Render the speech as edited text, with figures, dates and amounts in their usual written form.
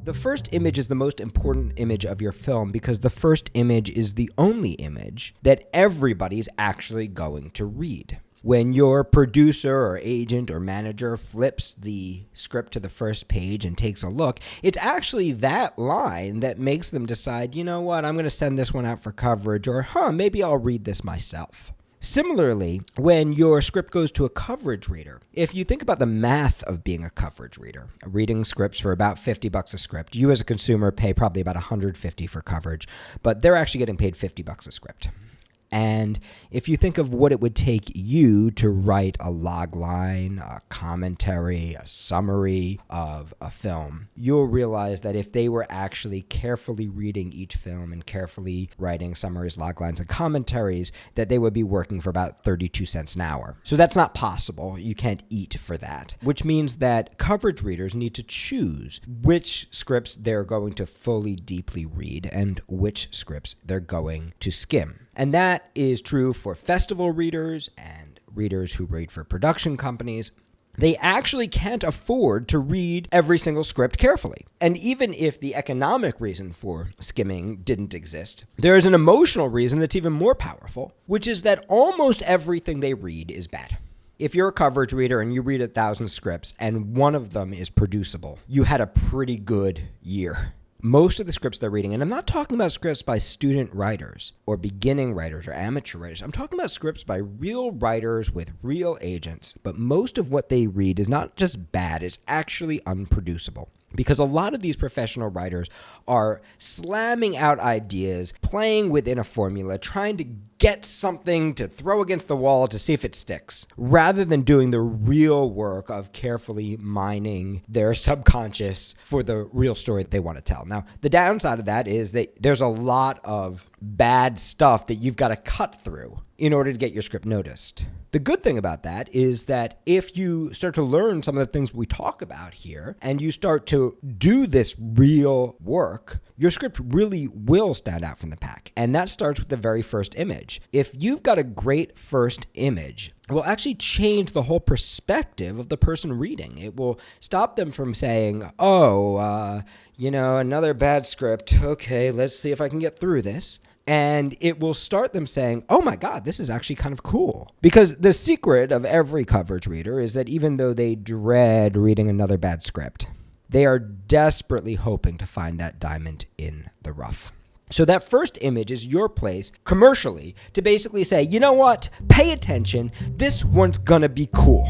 The first image is the most important image of your film because the first image is the only image that everybody's actually going to read. When your producer or agent or manager flips the script to the first page and takes a look, it's actually that line that makes them decide, you know what, I'm going to send this one out for coverage, or maybe I'll read this myself. Similarly, when your script goes to a coverage reader, if you think about the math of being a coverage reader, reading scripts for about $50 a script, you as a consumer pay probably about $150 for coverage, but they're actually getting paid $50 a script. And if you think of what it would take you to write a log line, a commentary, a summary of a film, you'll realize that if they were actually carefully reading each film and carefully writing summaries, log lines, and commentaries, that they would be working for about 32 cents an hour. So that's not possible. You can't eat for that, which means that coverage readers need to choose which scripts they're going to fully, deeply read and which scripts they're going to skim. And that is true for festival readers and readers who read for production companies. They actually can't afford to read every single script carefully. And even if the economic reason for skimming didn't exist, there is an emotional reason that's even more powerful, which is that almost everything they read is bad. If you're a coverage reader and you read 1,000 scripts and one of them is producible, you had a pretty good year. Most of the scripts they're reading, and I'm not talking about scripts by student writers or beginning writers or amateur writers. I'm talking about scripts by real writers with real agents. But most of what they read is not just bad, it's actually unproducible. Because a lot of these professional writers are slamming out ideas, playing within a formula, trying to get something to throw against the wall to see if it sticks, rather than doing the real work of carefully mining their subconscious for the real story that they want to tell. Now, the downside of that is that there's a lot of bad stuff that you've got to cut through in order to get your script noticed. The good thing about that is that if you start to learn some of the things we talk about here and you start to do this real work, your script really will stand out from the pack. And that starts with the very first image. If you've got a great first image, it will actually change the whole perspective of the person reading. It will stop them from saying, another bad script. Okay, let's see if I can get through this. And it will start them saying, oh my God, this is actually kind of cool. Because the secret of every coverage reader is that even though they dread reading another bad script, they are desperately hoping to find that diamond in the rough. So that first image is your place commercially to basically say, you know what, pay attention, this one's gonna be cool.